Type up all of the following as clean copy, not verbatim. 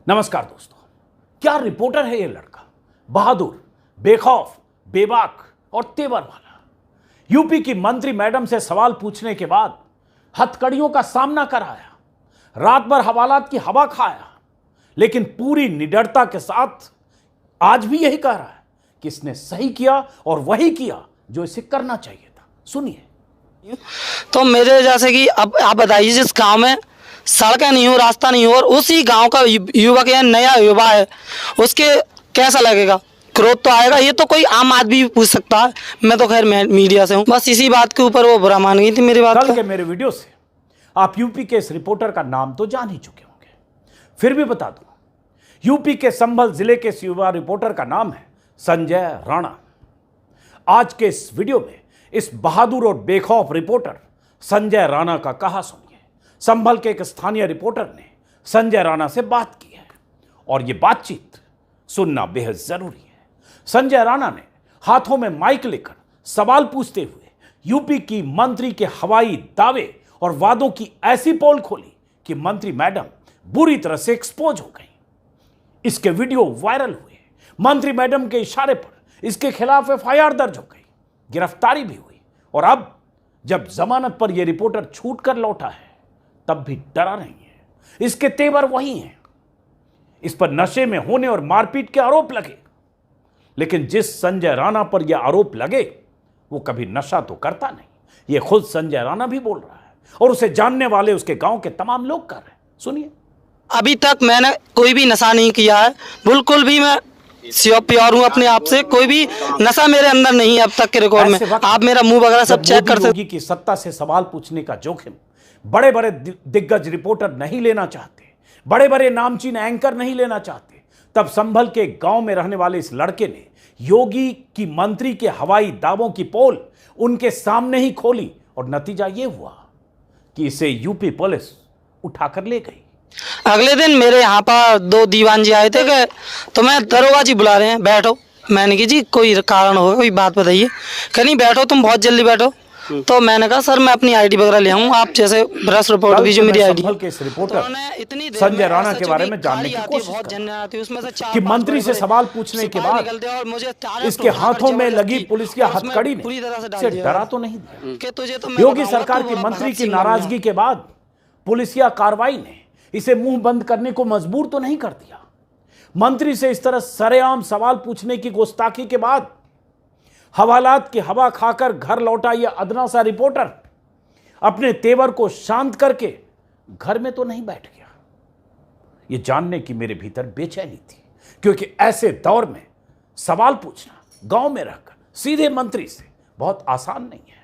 नमस्कार दोस्तों। क्या रिपोर्टर है ये लड़का, बहादुर, बेखौफ, बेबाक और तेवर वाला। यूपी की मंत्री मैडम से सवाल पूछने के बाद हथकड़ियों का सामना कराया, रात भर हवालात की हवा खाया, लेकिन पूरी निडरता के साथ आज भी यही कह रहा है कि इसने सही किया और वही किया जो इसे करना चाहिए था। सुनिए। तो मेरे जैसे कि अब आप बताइए, जिस गांव में सड़कें नहीं हो, रास्ता नहीं हो, और उसी गांव का युवक या नया युवा है, उसके कैसा लगेगा? क्रोध तो आएगा। ये तो कोई आम आदमी भी पूछ सकता है। मैं तो खैर मीडिया से हूँ, बस इसी बात के ऊपर वो बुरा मान गई थी मेरी बात कल के मेरे वीडियो से आप यूपी के इस रिपोर्टर का नाम तो जान ही चुके होंगे, फिर भी बता दूं। यूपी के संभल जिले के इस युवा रिपोर्टर का नाम है संजय राणा। आज के इस वीडियो में इस बहादुर और बेखौफ रिपोर्टर संजय राणा का कहा सुनिए। संभल के एक स्थानीय रिपोर्टर ने संजय राणा से बात की है और यह बातचीत सुनना बेहद जरूरी है। संजय राणा ने हाथों में माइक लेकर सवाल पूछते हुए यूपी की मंत्री के हवाई दावे और वादों की ऐसी पोल खोली कि मंत्री मैडम बुरी तरह से एक्सपोज हो गई। इसके वीडियो वायरल हुए। मंत्री मैडम के इशारे पर इसके खिलाफ एफआईआर दर्ज हो गई, गिरफ्तारी भी हुई। और अब जब जमानत पर यह रिपोर्टर छूट कर लौटा है, तब भी डरा नहीं है। इसके तेवर वही हैं। इस पर नशे में होने और मारपीट के आरोप लगे, लेकिन जिस संजय राणा पर यह आरोप लगे वो कभी नशा तो करता नहीं। यह खुद संजय राणा भी बोल रहा है और उसे जानने वाले उसके गांव के तमाम लोग कर रहे हैं। सुनिए। अभी तक मैंने कोई भी नशा नहीं किया है, बिल्कुल भी। मैं प्योर हूँ अपने आप से, कोई भी नशा मेरे अंदर नहीं है अब तक के रिकॉर्ड में। आप मेरा मुंह वगैरह सब चेक कर सकते। की सत्ता से सवाल पूछने का जोखिम बड़े बड़े दिग्गज रिपोर्टर नहीं लेना चाहते, बड़े बड़े नामचीन एंकर नहीं लेना चाहते। तब संभल के गांव में रहने वाले इस लड़के ने योगी की मंत्री के हवाई दावों की पोल उनके सामने ही खोली और नतीजा यह हुआ कि इसे यूपी पुलिस उठाकर ले गई। अगले दिन मेरे यहाँ पर 2 दीवान जी आए थे कि तुम्हें दरोगा जी बुला रहे हैं, बैठो। मैंने कहा जी कोई कारण होगा, कोई बात बताइए। कहीं नहीं, बैठो, तुम बहुत जल्दी बैठो। तो मैंने कहा सर मैं अपनी आईडी वगैरह ले आऊँ, आप जैसे प्रेस रिपोर्ट की जो मेरी आईडी। रिपोर्टर संजय राणा के बारे में जानने की कोशिश कि मंत्री से सवाल पूछने के बाद इसके हाथों में लगी पुलिस की हथकड़ी ने इसे डरा तो नहीं दिया। योगी सरकार की मंत्री की नाराजगी के बाद पुलिसिया कार्रवाई ने इसे मुंह बंद करने को मजबूर तो नहीं कर दिया। मंत्री से इस तरह सरेआम सवाल पूछने की गुस्ताखी के बाद हवालात की हवा खाकर घर लौटा यह अदना सा रिपोर्टर अपने तेवर को शांत करके घर में तो नहीं बैठ गया। यह जानने की मेरे भीतर बेचैनी थी, क्योंकि ऐसे दौर में सवाल पूछना गांव में रहकर सीधे मंत्री से बहुत आसान नहीं है।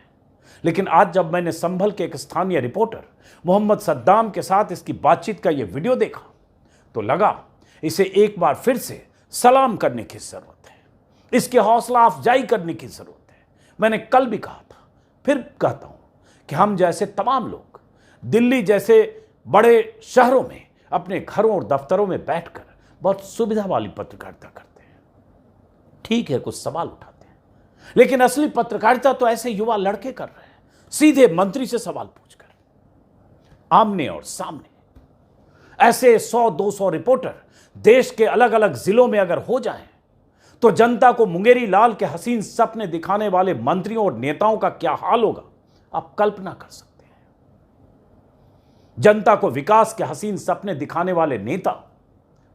लेकिन आज जब मैंने संभल के एक स्थानीय रिपोर्टर मोहम्मद सद्दाम के साथ इसकी बातचीत का यह वीडियो देखा तो लगा इसे एक बार फिर से सलाम करने की जरूरत है, इसके हौसला अफजाई करने की जरूरत है। मैंने कल भी कहा था, फिर कहता हूं कि हम जैसे तमाम लोग दिल्ली जैसे बड़े शहरों में अपने घरों और दफ्तरों में बैठकर बहुत सुविधा वाली पत्रकारिता करते हैं। ठीक है, कुछ सवाल उठाते हैं, लेकिन असली पत्रकारिता तो ऐसे युवा लड़के कर रहे हैं, सीधे मंत्री से सवाल पूछकर, आमने और सामने। ऐसे 100-200 रिपोर्टर देश के अलग अलग जिलों में अगर हो जाएं, तो जनता को मुंगेरी लाल के हसीन सपने दिखाने वाले मंत्रियों और नेताओं का क्या हाल होगा आप कल्पना कर सकते हैं। जनता को विकास के हसीन सपने दिखाने वाले नेता,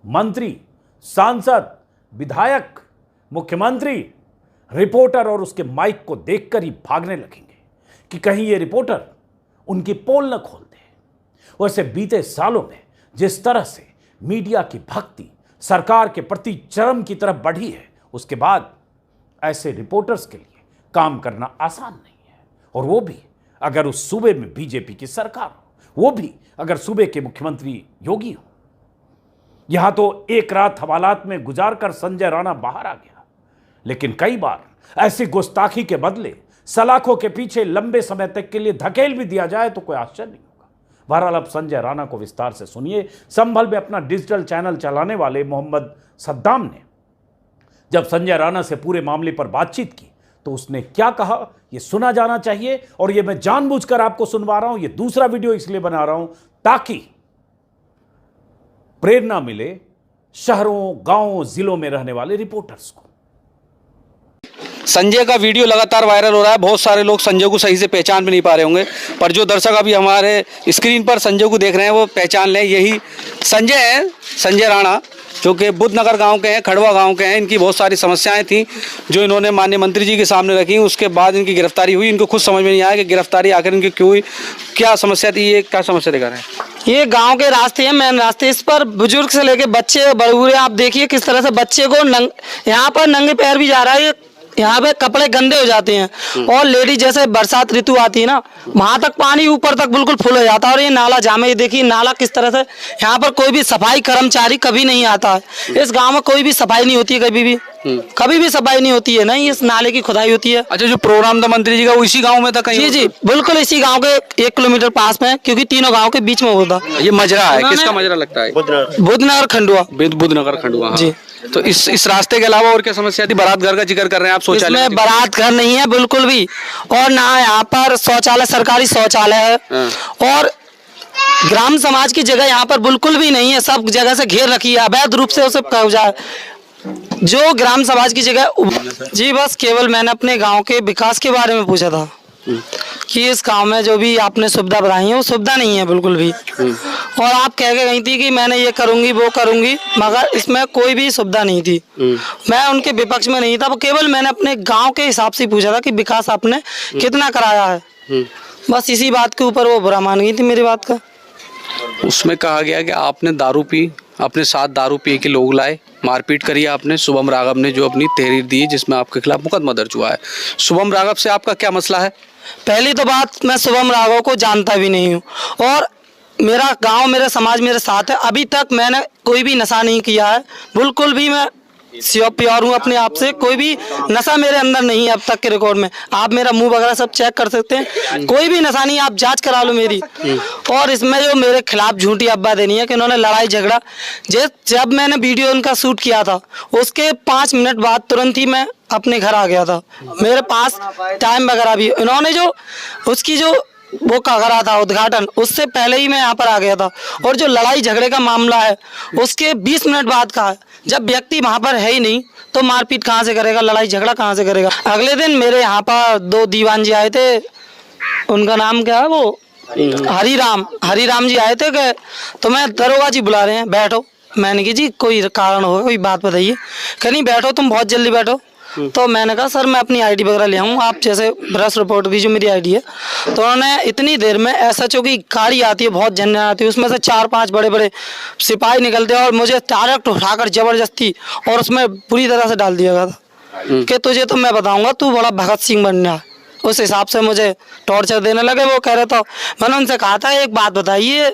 मंत्री, सांसद, विधायक, मुख्यमंत्री रिपोर्टर और उसके माइक को देखकर ही भागने लगेंगे कि कहीं ये रिपोर्टर उनकी पोल न खोल दे। वैसे बीते सालों में जिस तरह से मीडिया की भक्ति सरकार के प्रति चरम की तरफ बढ़ी है, उसके बाद ऐसे रिपोर्टर्स के लिए काम करना आसान नहीं है। और वो भी अगर उस सूबे में बीजेपी की सरकार हो, वो भी अगर सूबे के मुख्यमंत्री योगी हो। यहां तो एक रात हवालात में गुजार कर संजय राणा बाहर आ गया, लेकिन कई बार ऐसी गुस्ताखी के बदले सलाखों के पीछे लंबे समय तक के लिए धकेल भी दिया जाए तो कोई आश्चर्य नहीं होगा। बहरहाल अब संजय राणा को विस्तार से सुनिए। संभल में अपना डिजिटल चैनल चलाने वाले मोहम्मद सद्दाम ने जब संजय राणा से पूरे मामले पर बातचीत की तो उसने क्या कहा यह सुना जाना चाहिए। और यह मैं जानबूझकर आपको सुनवा रहा हूं, यह दूसरा वीडियो इसलिए बना रहा हूं ताकि प्रेरणा मिले शहरों, गांवों, जिलों में रहने वाले रिपोर्टर्स को। संजय का वीडियो लगातार वायरल हो रहा है। बहुत सारे लोग संजय को सही से पहचान भी नहीं पा रहे होंगे, पर जो दर्शक अभी हमारे स्क्रीन पर संजय को देख रहे हैं वो पहचान लें, यही संजय है, संजय राणा, जो कि बुद्धनगर गांव के हैं, खड़वा गांव के हैं। इनकी बहुत सारी समस्याएं थी जो इन्होंने माननीय मंत्री जी के सामने रखी। उसके बाद इनकी गिरफ्तारी हुई। इनको खुद समझ में नहीं आया कि गिरफ्तारी आखिर इनकी क्यों हुई, क्या समस्या थी, ये क्या समस्या दिखा रहे हैं। ये गांव के रास्ते हैं, मेन रास्ते। इस पर बुजुर्ग से लेके बच्चे बड़े, आप देखिए किस तरह से बच्चे को यहाँ पर नंगे पैर भी जा रहा है। यहाँ पे कपड़े गंदे हो जाते हैं। और लेडीज जैसे बरसात ऋतु आती है ना, वहां तक पानी ऊपर तक बिल्कुल फुल हो जाता है। और ये नाला जाम है, ये देखिए नाला किस तरह से। यहाँ पर कोई भी सफाई कर्मचारी कभी नहीं आता है। इस गांव में कोई भी सफाई नहीं होती है, कभी भी सफाई नहीं होती है, नहीं इस नाले की खुदाई होती है। अच्छा, जो प्रोग्राम था मंत्री जी का वो इसी गांव में था कहीं? जी, बिल्कुल इसी गांव के 1 किलोमीटर पास में, क्योंकि तीनों गांव के बीच में होता। ये मजरा है, किसका मजरा लगता है? बुद्धनगर खंडुआ। बुद्धनगर खंडुआ जी। तो इस रास्ते के अलावा और क्या समस्या थी? बारात घर का जिक्र कर रहे हैं आप, शौचालय? इसमें बारात घर नहीं है बिल्कुल भी, और ना यहाँ पर शौचालय, सरकारी शौचालय है। और ग्राम समाज की जगह यहाँ पर बिल्कुल भी नहीं है, सब जगह से घेर रखी है, अवैध रूप से उसे कब्जा है। जो ग्राम समाज की जगह। जी बस केवल मैंने अपने गांव के विकास के बारे में पूछा था कि इस गांव में जो भी आपने सुविधा बताई है वो सुविधा नहीं है बिल्कुल भी। और आप कह के गई थी कि मैंने ये करूंगी वो करूंगी, मगर इसमें कोई भी सुविधा नहीं थी। मैं उनके विपक्ष में नहीं था, केवल मैंने अपने गांव के हिसाब से पूछा था कि विकास आपने कितना कराया है। बस इसी बात के ऊपर वो बुरा मान गई थी मेरी बात का। उसमें कहा गया कि आपने दारू पी, अपने साथ दारू पी के लोग लाए, मारपीट करी आपने। शुभम राघव ने जो अपनी तहरीर दी जिसमें आपके खिलाफ मुकदमा दर्ज हुआ है, शुभम राघव से आपका क्या मसला है? पहली तो बात, मैं शुभम राघव को जानता भी नहीं हूँ, और मेरा गांव, मेरा समाज मेरे साथ है। अभी तक मैंने कोई भी नशा नहीं किया है, बिल्कुल भी। मैं प्योर हूँ अपने आप से, कोई भी नशा मेरे अंदर नहीं है अब तक के रिकॉर्ड में। आप मेरा मुंह वगैरह सब चेक कर सकते हैं, कोई भी नशा नहीं, आप जांच करा लो मेरी। और इसमें जो मेरे खिलाफ झूठी अफवाह देनी है कि उन्होंने लड़ाई झगड़ा, जब मैंने वीडियो उनका शूट किया था उसके 5 मिनट बाद तुरंत ही मैं अपने घर आ गया था। मेरे पास टाइम वगैरह भी, इन्होंने जो उसकी जो वो करा था उद्घाटन, उससे पहले ही मैं यहाँ पर आ गया था। और जो लड़ाई झगड़े का मामला है उसके 20 मिनट बाद का है। जब व्यक्ति वहाँ पर है ही नहीं तो मारपीट कहाँ से करेगा, लड़ाई झगड़ा कहाँ से करेगा। अगले दिन मेरे यहाँ पर 2 दीवान जी आए थे, उनका नाम क्या है, वो हरिराम जी आए थे। गए तो मैं दरोगा जी बुला रहे हैं, बैठो। मैंने कहा जी कोई कारण होगा, कोई बात बताइए। कहीं नहीं, बैठो तुम, बहुत जल्दी बैठो। तो मैंने कहा सर मैं अपनी आईडी वगैरह ले आऊँ, आप जैसे प्रेस रिपोर्ट की जो मेरी आईडी है। तो उन्होंने इतनी देर में SHO की गाड़ी आती है, बहुत झंडे आती है, उसमें से 4-5 बड़े बड़े सिपाही निकलते हैं और मुझे डायरेक्ट उठाकर जबरदस्ती और उसमें पूरी तरह से डाल दिया गया था कि तुझे तो मैं बताऊंगा, तू बड़ा भगत सिंह बनना। उस हिसाब से मुझे टॉर्चर देने लगे। वो कह रहे तो मैंने उनसे कहा था एक बात बताइए,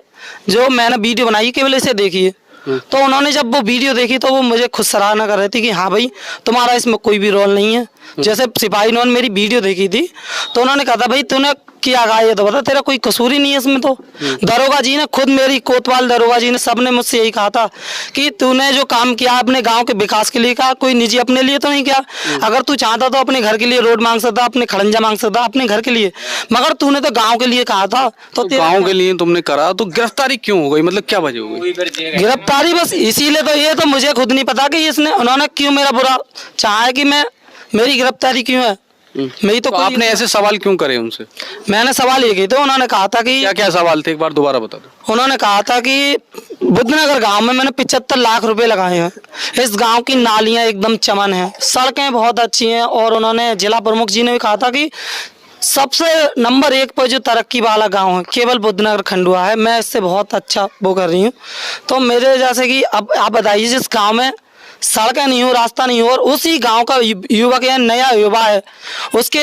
जो मैंने वीडियो बनाई केवल इसे देखिए। तो उन्होंने जब वो वीडियो देखी तो वो मुझे खुद सराहना कर रही थी कि हाँ भाई तुम्हारा इसमें कोई भी रोल नहीं है। जैसे सिपाही ने मेरी वीडियो देखी थी तो उन्होंने कहा था भाई तूने किया गा ये तो बता, तेरा कोई कसूर ही नहीं है इसमें। तो दरोगा जी ने खुद, मेरी कोतवाल दरोगा जी ने, सबने मुझसे यही कहा था कि तूने जो काम किया अपने गांव के विकास के लिए कहा, कोई निजी अपने लिए तो नहीं किया। अगर तू चाहता तो अपने घर के लिए रोड मांग सकता, अपने खड़ंजा मांग सकता, अपने घर के लिए, मगर तूने तो गाँव के लिए कहा था। तो गाँव के लिए तुमने करा तो गिरफ्तारी क्यों हो गई, मतलब क्या वजह हो गई गिरफ्तारी? बस इसीलिए तो, ये तो मुझे खुद नहीं पता कि इसने, उन्होंने क्यों मेरा बुरा चाहा है कि मेरी गिरफ्तारी क्यों है। मेरी तो आपने ऐसे सवाल क्यों करे उनसे? मैंने सवाल ये किए थे, उन्होंने कहा था कि क्या सवाल थे, एक बार दोबारा बता दो। उन्होंने कहा था कि बुद्धनगर गांव में मैंने 75 लाख रुपए लगाए हैं, इस गांव की नालियां एकदम चमन है, सड़कें बहुत अच्छी हैं। और उन्होंने जिला प्रमुख जी ने भी कहा था कि सबसे नंबर 1 पर जो तरक्की वाला गांव है केवल बुद्धनगर खंडुआ है। मैं इससे बहुत अच्छा वो कर रही हूँ। तो मेरे जैसे कि अब आप बताइए, जिस गाँव में सड़कें नहीं हो, रास्ता नहीं हो, और उसी गांव का युवक या नया युवा है, उसके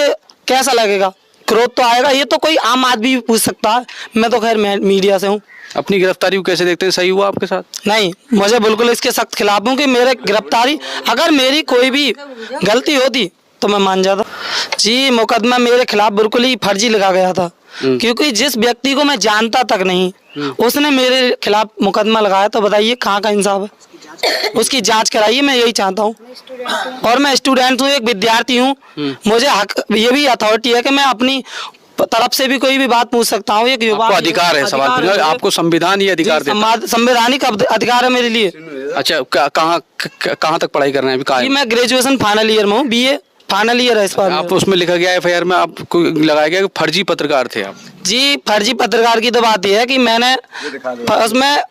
कैसा लगेगा, क्रोध तो आएगा। ये तो कोई आम आदमी भी पूछ सकता है। मैं तो खैर मीडिया से हूँ। अपनी गिरफ्तारी को कैसे देखते हैं, सही हुआ आपके साथ? नहीं, मुझे बिल्कुल इसके सख्त खिलाफ हूँ कि मेरे गिरफ्तारी, अगर मेरी कोई भी गलती होती तो मैं मान जाता। जी, मुकदमा मेरे खिलाफ बिल्कुल ही फर्जी लगा गया था, क्योंकि जिस व्यक्ति को मैं जानता तक नहीं उसने मेरे खिलाफ मुकदमा लगाया। तो बताइए कहाँ का इंसाफ है? उसकी जांच कराइए, मैं यही चाहता हूँ। और मैं स्टूडेंट हूँ, एक विद्यार्थी हूँ, मुझे हक, ये भी अथॉरिटी है कि मैं अपनी तरफ से भी कोई भी बात पूछ सकता हूँ। एक युवा अधिकार है सवाल, आपको संविधान ये अधिकार देता है। संवैधानिक अधिकार है मेरे लिए। अच्छा, कहाँ तक पढ़ाई कर रहे हैं अभी? जी मैं ग्रेजुएशन फाइनल ईयर में हूँ, BA फाइनल ईयर है इस बार। आप उसमें लिखा गया FIR में आपको लगाया गया कि फर्जी पत्रकार थे आप? जी फर्जी पत्रकार की तो बात यह है कि मैंने उसमें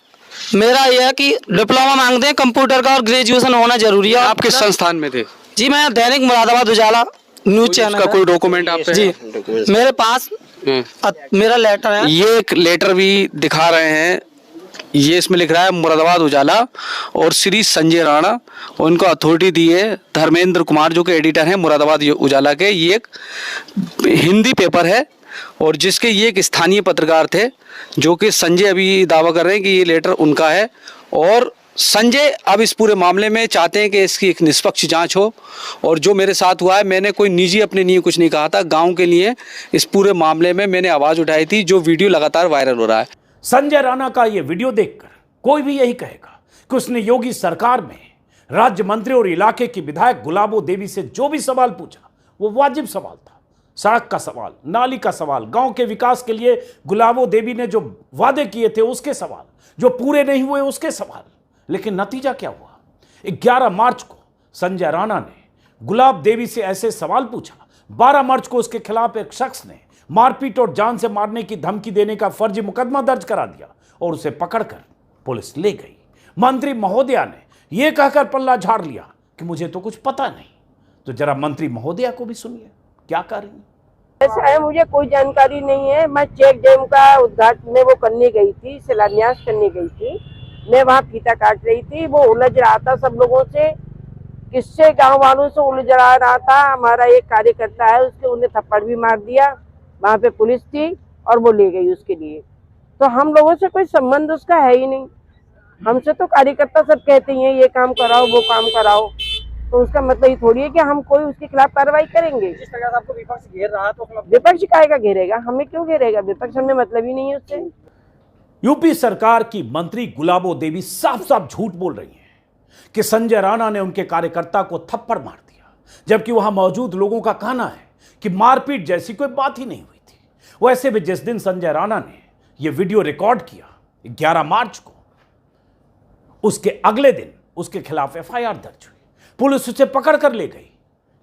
मेरा यह है कि डिप्लोमा मांगते हैं कंप्यूटर का और ग्रेजुएशन होना जरूरी है। आप किस संस्थान में थे? जी मैं दैनिक मुरादाबाद उजाला न्यूज चैनल का कोई डॉक्यूमेंट आप पे? जी मेरे पास मेरा लेटर है। ये एक लेटर भी दिखा रहे हैं, ये इसमें लिख रहा है मुरादाबाद उजाला और श्री संजय राणा, उनको अथॉरिटी दी है धर्मेंद्र कुमार जो कि एडिटर हैं मुरादाबाद उजाला के। ये एक हिंदी पेपर है और जिसके ये एक स्थानीय पत्रकार थे, जो कि संजय अभी दावा कर रहे हैं कि ये लेटर उनका है। और संजय अब इस पूरे मामले में चाहते हैं कि इसकी एक निष्पक्ष जांच हो। और जो मेरे साथ हुआ है, मैंने कोई निजी अपने लिए कुछ नहीं कहा था, गांव के लिए इस पूरे मामले में मैंने आवाज़ उठाई थी, जो वीडियो लगातार वायरल हो रहा है। संजय राणा का ये वीडियो देखकर कोई भी यही कहेगा कि उसने योगी सरकार में राज्य मंत्री और इलाके की विधायक गुलाबो देवी से जो भी सवाल पूछा वो वाजिब सवाल था। सड़क का सवाल, नाली का सवाल, गांव के विकास के लिए गुलाबो देवी ने जो वादे किए थे उसके सवाल, जो पूरे नहीं हुए उसके सवाल। लेकिन नतीजा क्या हुआ? 11 मार्च को संजय राणा ने गुलाब देवी से ऐसे सवाल पूछा। 12 मार्च को उसके खिलाफ एक शख्स ने मारपीट और जान से मारने की धमकी देने का फर्जी मुकदमा दर्ज करा दिया और उसे पकड़कर पुलिस ले गई। मंत्री महोदया ने यह कहकर पल्ला झाड़ लिया कि मुझे तो कुछ पता नहीं। तो जरा मंत्री महोदया को भी सुनिए क्या कह रही है। ऐसा है, मुझे कोई जानकारी नहीं है। मैं चेक डैम का उद्घाटन में वो करने गई थी, शिलान्यास करने गई थी। मैं वहाँ फीता काट रही थी, वो उलझ रहा था सब लोगों से, किससे गांव वालों से उलझ रहा था। हमारा एक कार्यकर्ता है, उसके उन्हें थप्पड़ भी मार दिया। वहाँ पे पुलिस थी और वो ले गई उसके लिए। तो हम लोगों से कोई संबंध उसका है ही नहीं। हमसे तो कार्यकर्ता सब कहते हैं ये काम कराओ वो काम कराओ, तो उसका मतलब ये थोड़ी है कि हम कोई उसके खिलाफ कार्रवाई करेंगे। जिस तरह से आपको विपक्ष घेर रहा तो विपक्ष काहेगा घेरेगा? हमें क्यों घेरेगा? विपक्ष हमें मतलब ही नहीं है उससे। यूपी सरकार की मंत्री गुलाबो देवी साफ साफ झूठ बोल रही है कि संजय राणा ने उनके कार्यकर्ता को थप्पड़ मार दिया, जबकि वहां मौजूद लोगों का कहना है कि मारपीट जैसी कोई बात ही नहीं हुई थी। वैसे भी जिस दिन संजय राणा ने यह वीडियो रिकॉर्ड किया 11 मार्च को, उसके अगले दिन उसके खिलाफ FIR दर्ज हुई। पुलिस उसे पकड़ कर ले गई,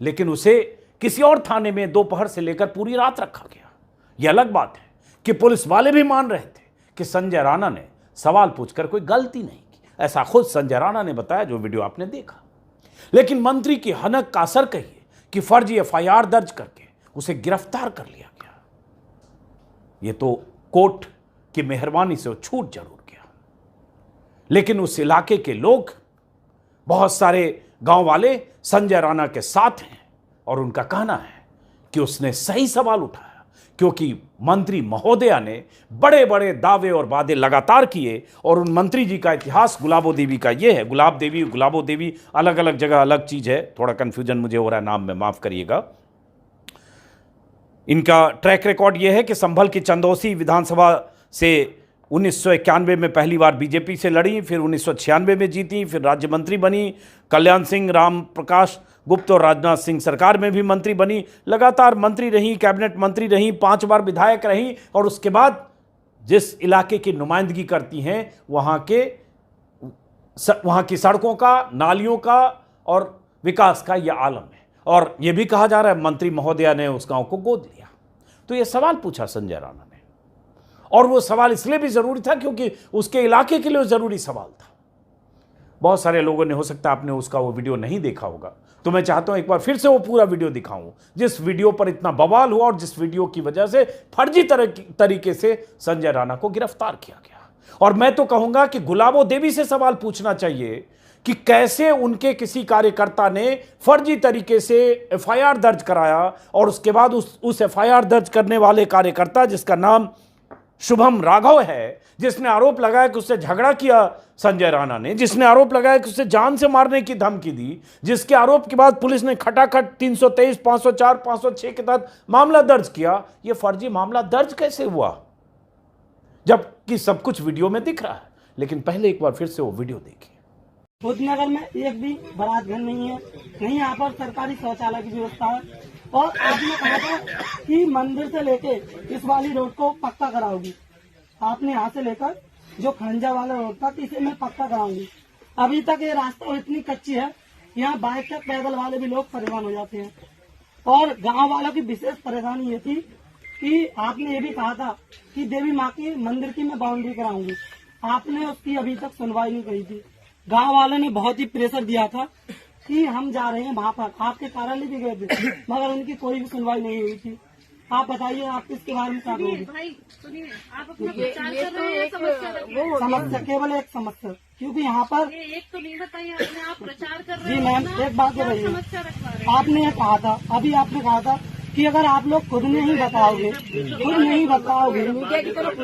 लेकिन उसे किसी और थाने में दोपहर से लेकर पूरी रात रखा गया। यह अलग बात है कि पुलिस वाले भी मान रहे थे कि संजय राणा ने सवाल पूछकर कोई गलती नहीं की। ऐसा खुद संजय राणा ने बताया, जो वीडियो आपने देखा। लेकिन मंत्री की हनक का असर कहिए कि फर्जी FIR दर्ज करके उसे गिरफ्तार कर लिया गया। यह तो कोर्ट की मेहरबानी से वो छूट जरूर गया, लेकिन उस इलाके के लोग, बहुत सारे गांव वाले संजय राणा के साथ हैं और उनका कहना है कि उसने सही सवाल उठाया, क्योंकि मंत्री महोदया ने बड़े बड़े दावे और वादे लगातार किए। और उन मंत्री जी का इतिहास गुलाबो देवी का ये है। गुलाबो देवी अलग अलग जगह अलग चीज है, थोड़ा कंफ्यूजन मुझे हो रहा है नाम में, माफ करिएगा। इनका ट्रैक रिकॉर्ड यह है कि संभल की चंदौसी विधानसभा से 1991 में पहली बार बीजेपी से लड़ी, फिर 1996 में जीती, फिर राज्य मंत्री बनी। कल्याण सिंह, राम प्रकाश गुप्त और राजनाथ सिंह सरकार में भी मंत्री बनी। लगातार मंत्री रही, कैबिनेट मंत्री रही, 5 बार विधायक रही। और उसके बाद जिस इलाके की नुमाइंदगी करती हैं वहाँ की सड़कों का, नालियों का और विकास का यह आलम है। और यह भी कहा जा रहा है मंत्री महोदया ने उस गांव को गोद लिया। तो यह सवाल पूछा संजय राणा ने, और वो सवाल इसलिए भी जरूरी था क्योंकि उसके इलाके के लिए जरूरी सवाल था। बहुत सारे लोगों ने, हो सकता है आपने उसका वो वीडियो नहीं देखा होगा, तो मैं चाहता हूं एक बार फिर से वो पूरा वीडियो दिखाऊं, जिस वीडियो पर इतना बवाल हुआ और जिस वीडियो की वजह से फर्जी तरीके से संजय राणा को गिरफ्तार किया गया। और मैं तो कहूंगा कि गुलाबो देवी से सवाल पूछना चाहिए कि कैसे उनके किसी कार्यकर्ता ने फर्जी तरीके से FIR दर्ज कराया, और उसके बाद उस FIR दर्ज करने वाले कार्यकर्ता, जिसका नाम शुभम राघव है, जिसने आरोप लगाया कि उससे झगड़ा किया संजय राणा ने, जिसने आरोप लगाया कि उससे जान से मारने की धमकी दी, जिसके आरोप के बाद पुलिस ने खटाखट 323, 504, 506 के तहत मामला दर्ज किया। यह फर्जी मामला दर्ज कैसे हुआ, जबकि सब कुछ वीडियो में दिख रहा है? लेकिन पहले एक बार फिर से वो वीडियो देखिए। बुद्धनगर में एक भी बारात घर नहीं है, नहीं यहाँ पर सरकारी शौचालय की व्यवस्था है। और आपने कहा था कि मंदिर से लेके इस वाली रोड को पक्का कराओगी, आपने यहाँ से लेकर जो खंजा वाला रोड था इसे मैं पक्का कराऊंगी। अभी तक ये रास्ता इतनी कच्ची है, यहाँ बाइक तक पैदल वाले भी लोग परेशान हो जाते हैं। और गांव वालों की विशेष परेशानी ये थी कि आपने ये भी कहा था कि देवी माँ की मंदिर की मैं बाउंड्री कराऊंगी, आपने उसकी अभी तक सुनवाई नहीं करी थी। गांव वालों ने बहुत ही प्रेशर दिया था कि हम जा रहे हैं वहाँ पर, आपके कार्यालय भी गए थे, मगर उनकी कोई भी सुनवाई नहीं हुई थी। आप बताइए, आप इसके बारे में क्या कहोगे? भाई सुनिए, आप अपना प्रचार कर रहे हैं, समस्या केवल एक समस्या, क्योंकि यहाँ पर एक तो नहीं बताइए, आपने आप प्रचार कर रहे जी हैं। मैम, एक बात बताइए, समस्या रखवा रहे हैं। आपने ये कहा था, अभी आपने कहा था कि अगर आप लोग खुद नहीं बताओगे, मीडिया की तरफ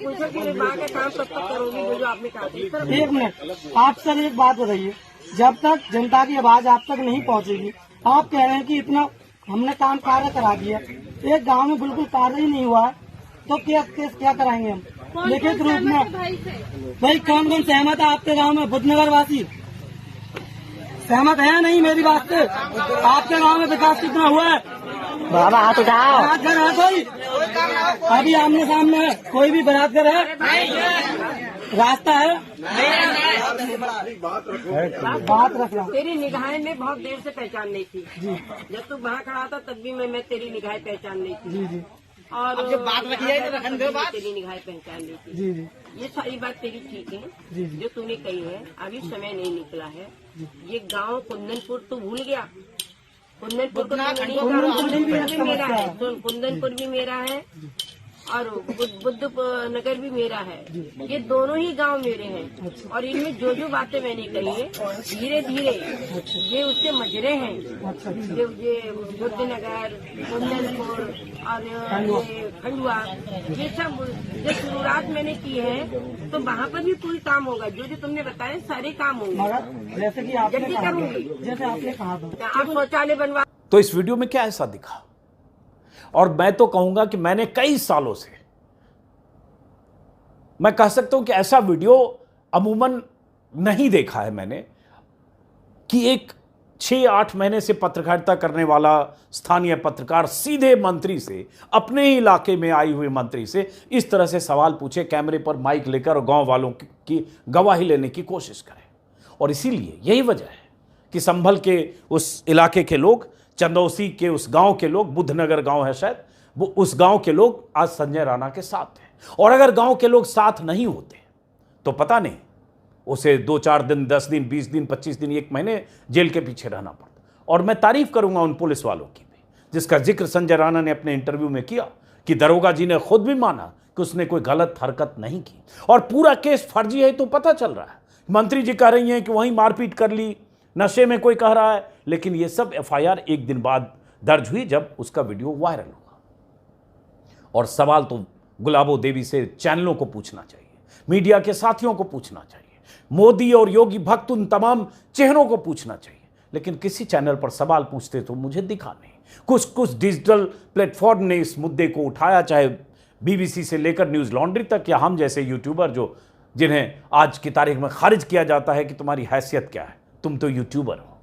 पूछो कि विभाग का काम कब तक करोगी, जो आपने कहा था। एक मिनट, आप सर एक बात बताइए, जब तक जनता की आवाज आप तक नहीं पहुंचेगी, आप कह रहे हैं कि इतना हमने काम कार्य करा दिया, एक गांव में बिल्कुल कार्य ही नहीं हुआ है, तो क्या कराएंगे हम लिखित रूप में? भाई कौन कौन सहमत है आपके गांव में? बुद्धनगर वासी सहमत है नहीं मेरी बात से? आपके गांव में विकास कितना हुआ है? बाबा हाथ उठाओ, हाथ घर है कोई? अभी आमने सामने है, कोई भी बराबर है? रास्ता है? बात रखना। तेरी निगाहें में बहुत देर से पहचान नहीं थी जी। जब तू वहाँ खड़ा था तब भी मैं तेरी निगाहें पहचान नहीं थी जी। और जब बात रखी है तो तेरी निगाहें पहचान नहीं थी जी। ये सारी बात तेरी ठीक है जी। जो तूने कही है, अभी समय नहीं निकला है। ये गांव कुंदनपुर तू भूल गया? कुंदनपुर भी मेरा है, कुंदनपुर भी मेरा है और बुद्ध नगर भी मेरा है। ये दोनों ही गांव मेरे हैं और इनमें जो जो बातें मैंने कही है, धीरे धीरे ये उसके मजरे हैं। ये बुद्ध नगर, कुंदनपुर और ये खंडवा, ये सब जो शुरुआत मैंने की है, तो वहाँ पर भी पूरी काम होगा। जो जो तुमने बताया सारे काम होंगे, जैसे कि आपने जल्दी करूंगी, जैसे आपने कहा था। आप शौचालय बनवा। तो इस वीडियो में क्या ऐसा दिखा? और मैं तो कहूंगा कि मैंने कई सालों से, मैं कह सकता हूं कि ऐसा वीडियो अमूमन नहीं देखा है मैंने कि एक 6-8 महीने से पत्रकारिता करने वाला स्थानीय पत्रकार सीधे मंत्री से, अपने ही इलाके में आई हुई मंत्री से इस तरह से सवाल पूछे, कैमरे पर माइक लेकर और गांव वालों की गवाही लेने की कोशिश करे। और इसीलिए यही वजह है कि संभल के उस इलाके के लोग, चंदौसी के उस गांव के लोग, बुद्धनगर गांव है शायद, वो उस गांव के लोग आज संजय राणा के साथ हैं। और अगर गांव के लोग साथ नहीं होते तो पता नहीं उसे 2-4 दिन, 10 दिन, 20 दिन, 25 दिन, 1 महीने जेल के पीछे रहना पड़ता। और मैं तारीफ करूंगा उन पुलिस वालों की भी, जिसका जिक्र संजय राणा ने अपने इंटरव्यू में किया कि दरोगा जी ने खुद भी माना कि उसने कोई गलत हरकत नहीं की और पूरा केस फर्जी है। तो पता चल रहा है, मंत्री जी कह रही हैं कि वहीं मारपीट कर ली, नशे में कोई कह रहा है, लेकिन ये सब FIR 1 दिन बाद दर्ज हुई जब उसका वीडियो वायरल हुआ। और सवाल तो गुलाबो देवी से चैनलों को पूछना चाहिए, मीडिया के साथियों को पूछना चाहिए, मोदी और योगी भक्त उन तमाम चेहरों को पूछना चाहिए, लेकिन किसी चैनल पर सवाल पूछते तो मुझे दिखा नहीं। कुछ डिजिटल प्लेटफॉर्म ने इस मुद्दे को उठाया, चाहे BBC से लेकर न्यूज़ लॉन्ड्री तक, या हम जैसे यूट्यूबर जिन्हें आज की तारीख में खारिज किया जाता है कि तुम्हारी हैसियत क्या है, तुम तो यूट्यूबर हो।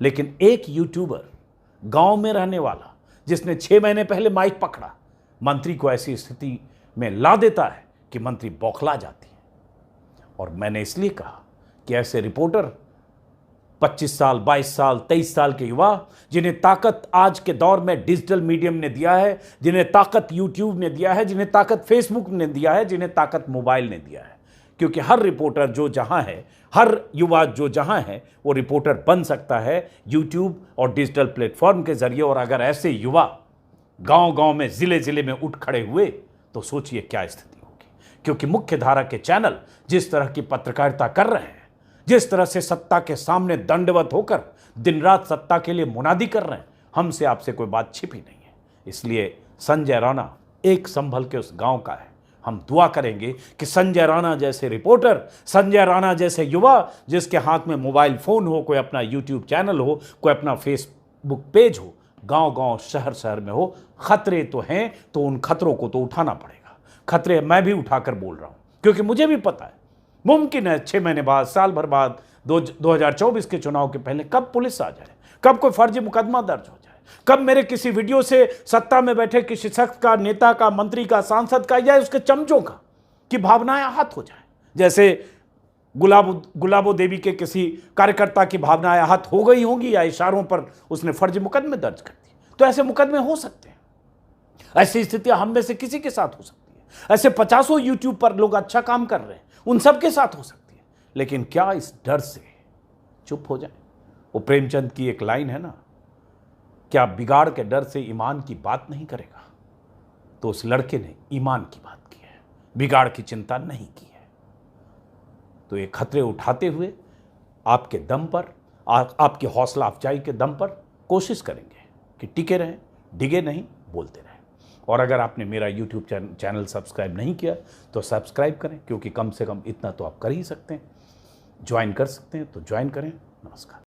लेकिन एक यूट्यूबर गांव में रहने वाला, जिसने 6 महीने पहले माइक पकड़ा, मंत्री को ऐसी स्थिति में ला देता है कि मंत्री बौखला जाती है। और मैंने इसलिए कहा कि ऐसे रिपोर्टर 25 साल, 22 साल, 23 साल के युवा, जिन्हें ताकत आज के दौर में डिजिटल मीडियम ने दिया है, जिन्हें ताकत यूट्यूब ने दिया है, जिन्हें ताकत फेसबुक ने दिया है, जिन्हें ताकत मोबाइल ने दिया है, क्योंकि हर रिपोर्टर जो जहां है, हर युवा जो जहां है, वो रिपोर्टर बन सकता है यूट्यूब और डिजिटल प्लेटफॉर्म के जरिए। और अगर ऐसे युवा गांव-गांव में, जिले-जिले में उठ खड़े हुए तो सोचिए क्या स्थिति होगी। क्योंकि मुख्य धारा के चैनल जिस तरह की पत्रकारिता कर रहे हैं, जिस तरह से सत्ता के सामने दंडवत होकर दिन रात सत्ता के लिए मुनादी कर रहे हैं, हमसे आपसे कोई बात छिपी नहीं है। इसलिए संजय राणा एक संभल के उस गांव का है। हम दुआ करेंगे कि संजय राणा जैसे रिपोर्टर, संजय राणा जैसे युवा, जिसके हाथ में मोबाइल फोन हो, कोई अपना यूट्यूब चैनल हो, कोई अपना फेसबुक पेज हो, गांव-गांव, शहर-शहर में हो, खतरे तो हैं, तो उन खतरों को तो उठाना पड़ेगा। खतरे मैं भी उठाकर बोल रहा हूं, क्योंकि मुझे भी पता है मुमकिन है 6 महीने बाद, साल भर बाद, 2024 के चुनाव के पहले कब पुलिस आ जाए, कब कोई फर्जी मुकदमा दर्ज हो जाए, कब मेरे किसी वीडियो से सत्ता में बैठे किसी शख्स का, नेता का, मंत्री का, सांसद का या उसके चमचों का की भावनाएं आहत हो जाए। जैसे गुलाबो देवी के किसी कार्यकर्ता की भावनाएं आहत हो गई होंगी या इशारों पर उसने फर्जी मुकदमे दर्ज कर दिए, तो ऐसे मुकदमे हो सकते हैं। ऐसी स्थितियां हम में से किसी के साथ हो सकती है। ऐसे 50 यूट्यूब पर लोग अच्छा काम कर रहे हैं, उन सब के साथ हो सकती है। लेकिन क्या इस डर से चुप हो जाए? वो प्रेमचंद की एक लाइन है ना, क्या बिगाड़ के डर से ईमान की बात नहीं करेगा? तो उस लड़के ने ईमान की बात की है, बिगाड़ की चिंता नहीं की है। तो ये खतरे उठाते हुए आपके दम पर, आपकी हौसला अफजाई के दम पर कोशिश करेंगे कि टिके रहें, डिगे नहीं, बोलते रहें। और अगर आपने मेरा YouTube चैनल सब्सक्राइब नहीं किया तो सब्सक्राइब करें, क्योंकि कम से कम इतना तो आप कर ही सकते हैं। ज्वाइन कर सकते हैं तो ज्वाइन करें। नमस्कार।